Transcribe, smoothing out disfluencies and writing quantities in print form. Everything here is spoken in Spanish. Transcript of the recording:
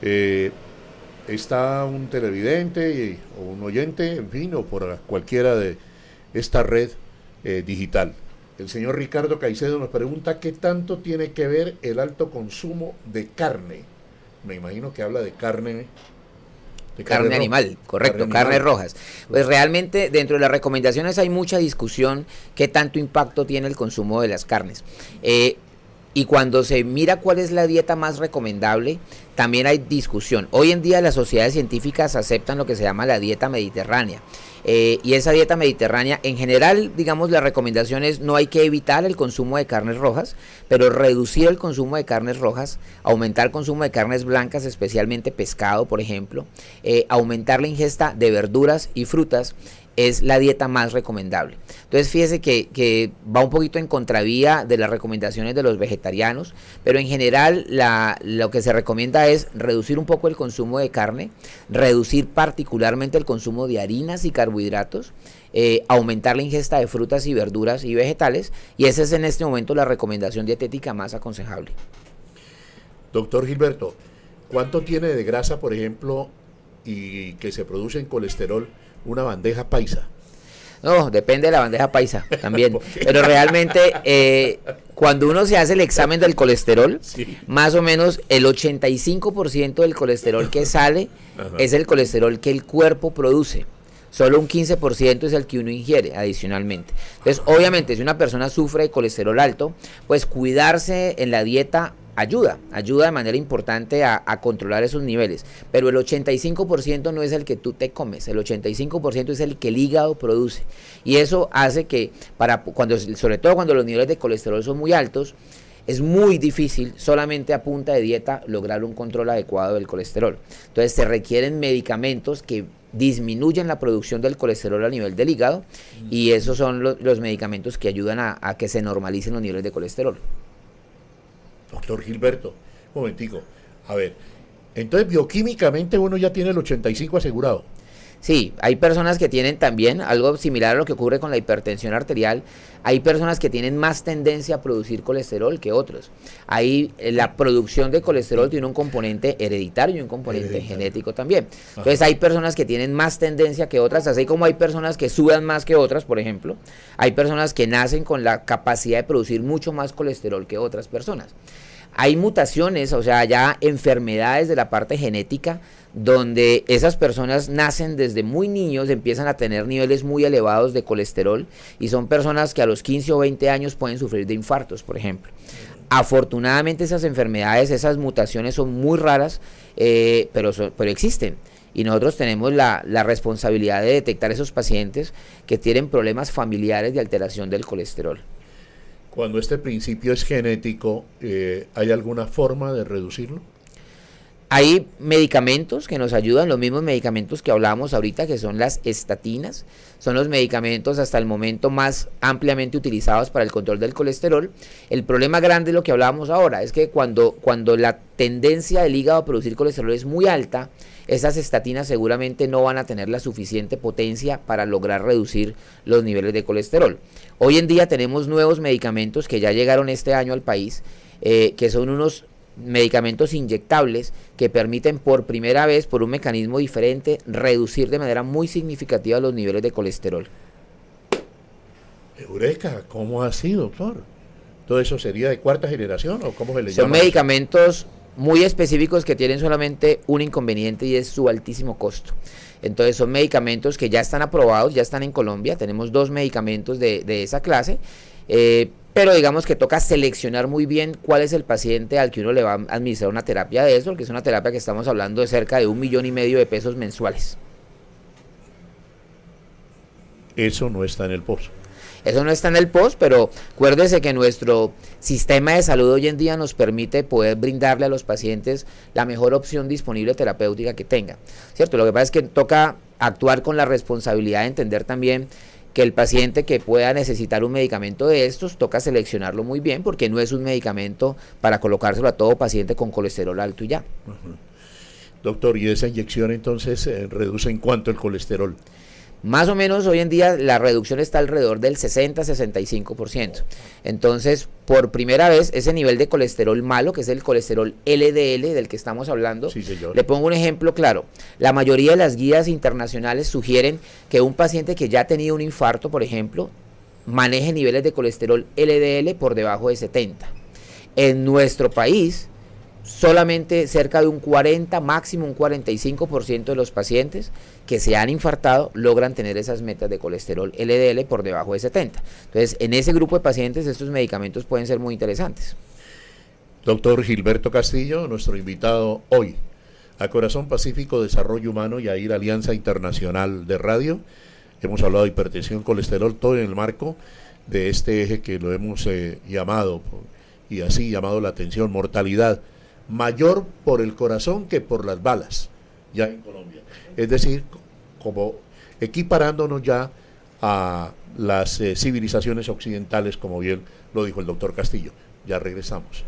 Eh, Está un televidente o un oyente, en fin, o por cualquiera de esta red digital. El señor Ricardo Caicedo nos pregunta qué tanto tiene que ver el alto consumo de carne. Me imagino que habla de carne. Carne animal, correcto, carnes rojas. Pues realmente dentro de las recomendaciones hay mucha discusión qué tanto impacto tiene el consumo de las carnes. Y cuando se mira cuál es la dieta más recomendable, también hay discusión. Hoy en día las sociedades científicas aceptan lo que se llama la dieta mediterránea. Y esa dieta mediterránea, en general, digamos, la recomendación es no hay que evitar el consumo de carnes rojas, pero reducir el consumo de carnes rojas, aumentar el consumo de carnes blancas, especialmente pescado, por ejemplo, aumentar la ingesta de verduras y frutas, es la dieta más recomendable. Entonces fíjese que va un poquito en contravía de las recomendaciones de los vegetarianos, pero en general lo que se recomienda es reducir un poco el consumo de carne, reducir particularmente el consumo de harinas y carbohidratos, aumentar la ingesta de frutas y verduras y vegetales, y esa es en este momento la recomendación dietética más aconsejable. Doctor Gilberto, ¿cuánto tiene de grasa, por ejemplo, y que se produce en colesterol una bandeja paisa? No, depende de la bandeja paisa también. Pero realmente cuando uno se hace el examen del colesterol, sí, más o menos el 85% del colesterol que sale es el colesterol que el cuerpo produce. Solo un 15% es el que uno ingiere adicionalmente. Entonces, obviamente, si una persona sufre de colesterol alto, pues cuidarse en la dieta ayuda de manera importante a controlar esos niveles, pero el 85% no es el que tú te comes, el 85% es el que el hígado produce, y eso hace que, sobre todo cuando los niveles de colesterol son muy altos, es muy difícil solamente a punta de dieta lograr un control adecuado del colesterol. Entonces se requieren medicamentos que disminuyen la producción del colesterol a nivel del hígado, y esos son los medicamentos que ayudan a que se normalicen los niveles de colesterol. Doctor Gilberto, un momentico, a ver, entonces bioquímicamente uno ya tiene el 85 asegurado. Sí, hay personas que tienen también algo similar a lo que ocurre con la hipertensión arterial. Hay personas que tienen más tendencia a producir colesterol que otros. La producción de colesterol tiene un componente hereditario y un componente genético también. Entonces hay personas que tienen más tendencia que otras, así como hay personas que sudan más que otras, por ejemplo. Hay personas que nacen con la capacidad de producir mucho más colesterol que otras personas. Hay mutaciones, o sea, ya enfermedades de la parte genética, donde esas personas nacen desde muy niños, empiezan a tener niveles muy elevados de colesterol, y son personas que a los 15 o 20 años pueden sufrir de infartos, por ejemplo. Afortunadamente esas enfermedades, esas mutaciones son muy raras, pero existen. Y nosotros tenemos la responsabilidad de detectar esos pacientes que tienen problemas familiares de alteración del colesterol. Cuando este principio es genético, ¿hay alguna forma de reducirlo? Hay medicamentos que nos ayudan, los mismos medicamentos que hablábamos ahorita, que son las estatinas, son los medicamentos hasta el momento más ampliamente utilizados para el control del colesterol. El problema grande es lo que hablábamos ahora, es que cuando la tendencia del hígado a producir colesterol es muy alta, esas estatinas seguramente no van a tener la suficiente potencia para lograr reducir los niveles de colesterol. Hoy en día tenemos nuevos medicamentos que ya llegaron este año al país, que son unos medicamentos inyectables que permiten por primera vez, por un mecanismo diferente, reducir de manera muy significativa los niveles de colesterol. Eureka, ¿cómo así, doctor? ¿Todo eso sería de cuarta generación o cómo se le llama? Son medicamentos muy específicos que tienen solamente un inconveniente, y es su altísimo costo. Entonces son medicamentos que ya están aprobados, ya están en Colombia, tenemos 2 medicamentos de esa clase, pero digamos que toca seleccionar muy bien cuál es el paciente al que uno le va a administrar una terapia de eso, porque es una terapia que estamos hablando de cerca de 1,5 millones de pesos mensuales. Eso no está en el post. Eso no está en el post, pero acuérdese que nuestro sistema de salud hoy en día nos permite poder brindarle a los pacientes la mejor opción disponible terapéutica que tengan, ¿cierto? Lo que pasa es que toca actuar con la responsabilidad de entender también que el paciente que pueda necesitar un medicamento de estos, toca seleccionarlo muy bien, porque no es un medicamento para colocárselo a todo paciente con colesterol alto y ya. Doctor, ¿y esa inyección entonces reduce en cuánto el colesterol? Más o menos hoy en día la reducción está alrededor del 60-65%. Entonces, por primera vez, ese nivel de colesterol malo, que es el colesterol LDL del que estamos hablando, sí, le pongo un ejemplo claro. La mayoría de las guías internacionales sugieren que un paciente que ya ha tenido un infarto, por ejemplo, maneje niveles de colesterol LDL por debajo de 70. En nuestro país, solamente cerca de un 40, máximo un 45% de los pacientes que se han infartado logran tener esas metas de colesterol LDL por debajo de 70. Entonces, en ese grupo de pacientes estos medicamentos pueden ser muy interesantes. Doctor Gilberto Castillo, nuestro invitado hoy a Corazón Pacífico, Desarrollo Humano y a IR Alianza Internacional de Radio. Hemos hablado de hipertensión, colesterol, todo en el marco de este eje que lo hemos llamado, y así llamado la atención, mortalidad mayor por el corazón que por las balas, ya en Colombia. Es decir, como equiparándonos ya a las civilizaciones occidentales, como bien lo dijo el doctor Castillo. Ya regresamos.